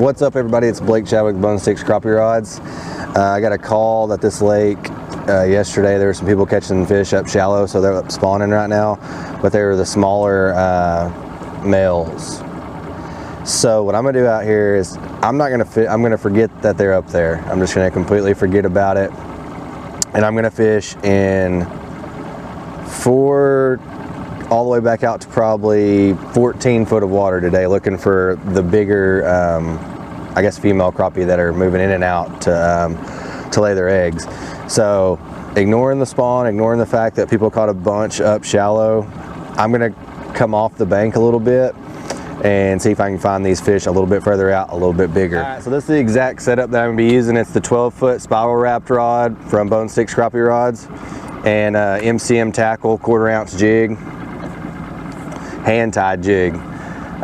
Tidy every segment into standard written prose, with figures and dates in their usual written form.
What's up, everybody? It's Blake Chadwick, Bone Sticks Crappie Rods. I got a call that this lake yesterday there were some people catching fish up shallow, so they're up spawning right now, but they were the smaller males. So what I'm gonna do out here is I'm gonna forget that they're up there. I'm just gonna completely forget about it, and I'm gonna fish in all the way back out to probably 14 foot of water today, looking for the bigger, I guess, female crappie that are moving in and out to lay their eggs. So ignoring the spawn, ignoring the fact that people caught a bunch up shallow, I'm gonna come off the bank a little bit and see if I can find these fish a little bit further out, a little bit bigger. All right, so this is the exact setup that I'm gonna be using. It's the 12-foot spiral wrapped rod from Bone Sticks Crappie Rods, and MCM tackle, 1/4 ounce jig, hand tied jig.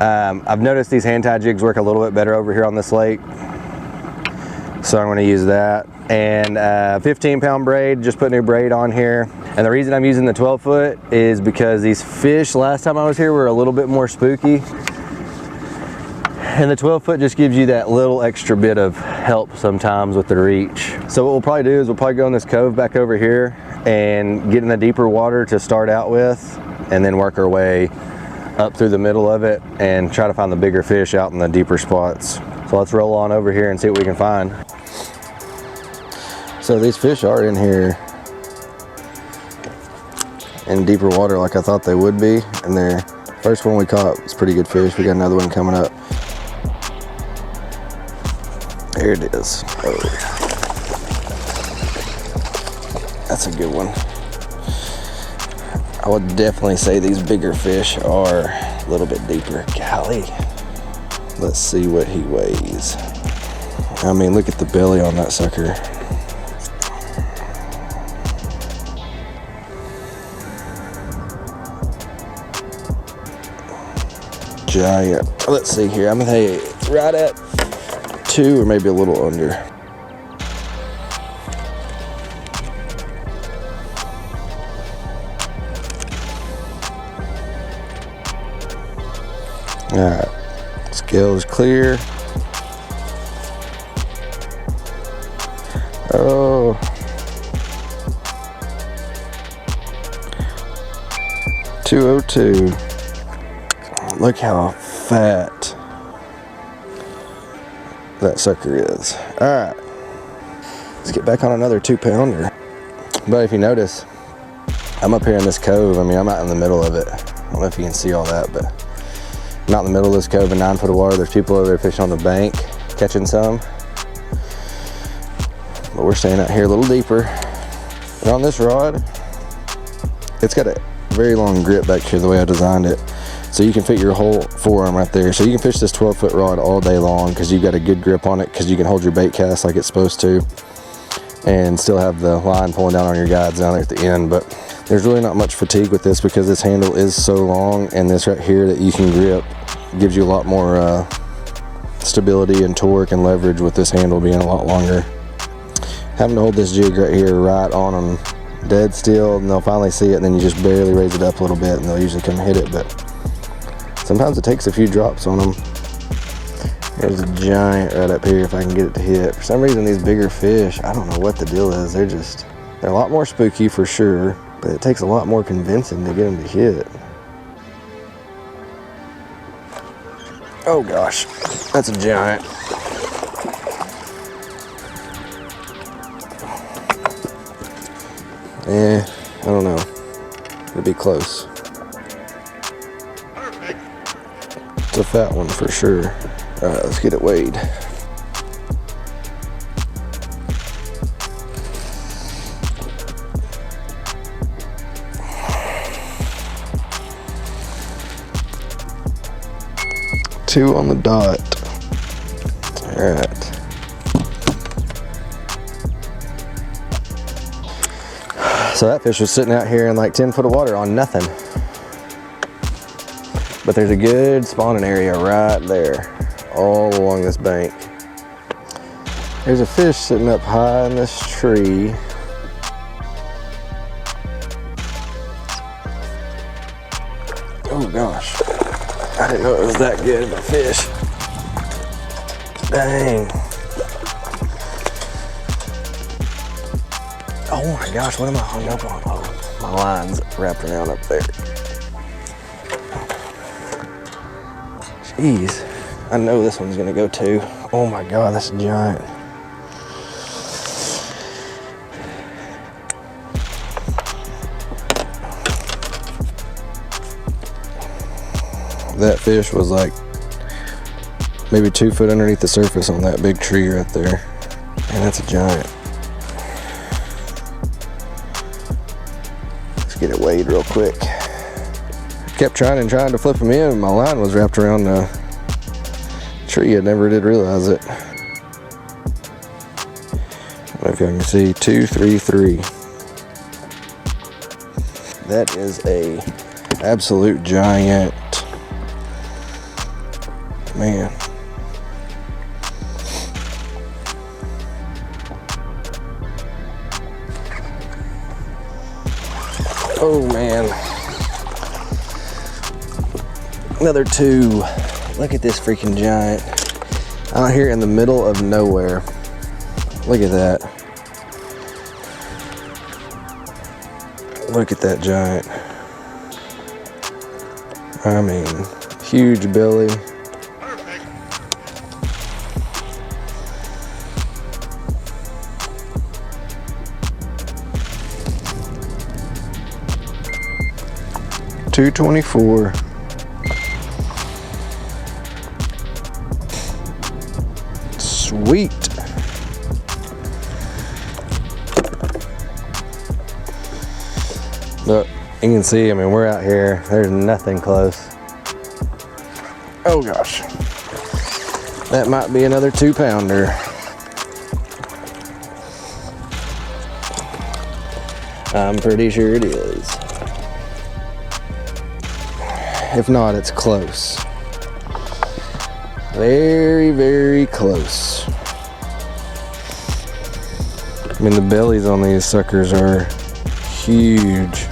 I've noticed these hand tied jigs work a little bit better over here on this lake, so I'm going to use that. And 15-pound braid, just put new braid on here. And the reason I'm using the 12-foot is because these fish last time I was here were a little bit more spooky, and the 12-foot just gives you that little extra bit of help sometimes with the reach. So what we'll probably do is we'll probably go in this cove back over here and get in the deeper water to start out with, and then work our way up through the middle of it and try to find the bigger fish out in the deeper spots. So let's roll on over here and see what we can find. So these fish are in here in deeper water like I thought they would be, and their first one we caught was pretty good fish. We got another one coming up. There it is. Oh, that's a good one. I would definitely say these bigger fish are a little bit deeper. Golly. Let's see what he weighs. I mean, look at the belly on that sucker. Giant. Let's see here. I'm gonna say it's right at 2 or maybe a little under. Alright, scale is clear. Oh, 202. Look how fat that sucker is. Alright, let's get back on another 2-pounder. But if you notice, I'm up here in this cove. I mean, I'm out in the middle of it. I don't know if you can see all that, but I'm out in the middle of this cove in 9 foot of water. There's people over there fishing on the bank, catching some. But we're staying out here a little deeper. And on this rod, it's got a very long grip back here the way I designed it. So you can fit your whole forearm right there. So you can fish this 12-foot rod all day long because you've got a good grip on it, because you can hold your bait cast like it's supposed to and still have the line pulling down on your guides down there at the end. But there's really not much fatigue with this because this handle is so long, and this right here that you can grip gives you a lot more stability and torque and leverage with this handle being a lot longer. Having to hold this jig right here right on them dead still, and they'll finally see it, and then you just barely raise it up a little bit and they'll usually come hit it. But sometimes it takes a few drops on them. There's a giant right up here if I can get it to hit. For some reason these bigger fish, I don't know what the deal is, they're a lot more spooky for sure, but it takes a lot more convincing to get them to hit. Oh gosh, that's a giant. I don't know. It'll be close. It's a fat one for sure. All right, let's get it weighed. Two on the dot. All right. So that fish was sitting out here in like 10 foot of water on nothing. But there's a good spawning area right there, all along this bank. There's a fish sitting up high in this tree. Oh gosh, I didn't know it was that good of a fish. Dang. Oh my gosh, what am I hung up on? Oh, my line's wrapped around up there. Jeez, I know this one's gonna go too. Oh my God, that's giant. That fish was like maybe 2 foot underneath the surface on that big tree right there. And that's a giant. Let's get it weighed real quick. Kept trying to flip them in. My line was wrapped around the tree. I never did realize it. I don't know if y'all can see, 233. That is a absolute giant. Man. Oh man. Another 2. Look at this freaking giant. Out here in the middle of nowhere. Look at that. Look at that giant. I mean, huge belly. $224. Sweet. Look, you can see, I mean, we're out here. There's nothing close. Oh gosh. That might be another 2-pounder. I'm pretty sure it is. If not, it's close. Very, very close. I mean, the bellies on these suckers are huge.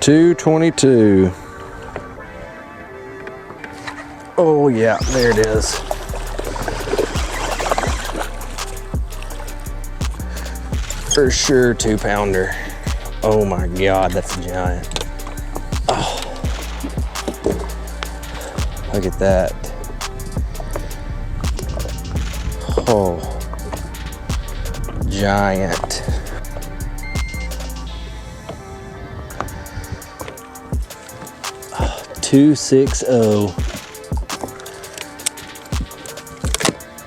$222. Oh yeah, there it is. For sure 2-pounder. Oh my God, that's a giant. Oh, look at that. Oh, giant. Oh, 260.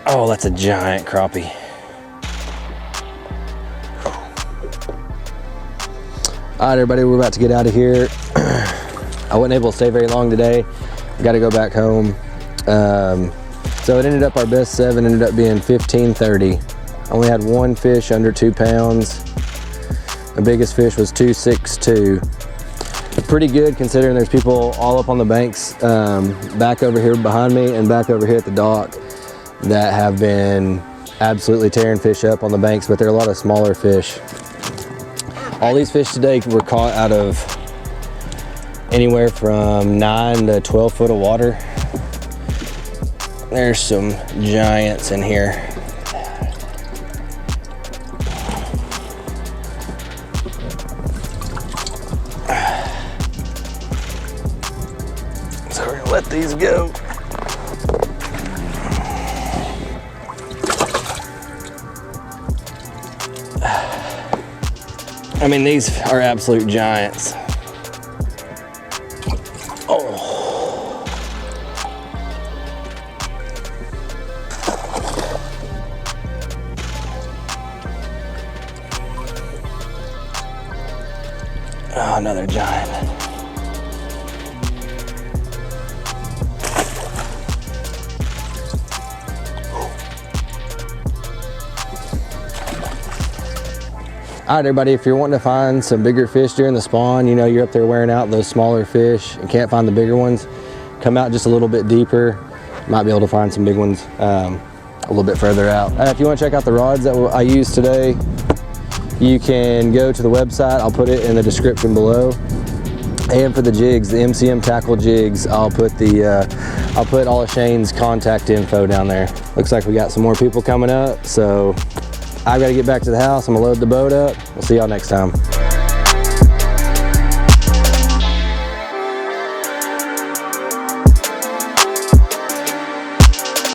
Oh, that's a giant crappie. All right, everybody, we're about to get out of here. I wasn't able to stay very long today. Got to go back home. So it ended up, our best 7 ended up being 1530. Only had 1 fish under 2 pounds. The biggest fish was 262. Pretty good considering there's people all up on the banks, back over here behind me and back over here at the dock, that have been absolutely tearing fish up on the banks, but there are a lot of smaller fish. All these fish today were caught out of anywhere from 9 to 12 foot of water. There's some giants in here. So we're gonna let these go. I mean, these are absolute giants. Oh. Oh, another giant. All right, everybody, if you're wanting to find some bigger fish during the spawn, you know, you're up there wearing out those smaller fish and can't find the bigger ones, come out just a little bit deeper. Might be able to find some big ones a little bit further out. If you want to check out the rods that I used today, you can go to the website. I'll put it in the description below. And for the jigs, the MCM tackle jigs, I'll put all of Shane's contact info down there. Looks like we got some more people coming up, so I've got to get back to the house. I'm gonna load the boat up. We'll see y'all next time.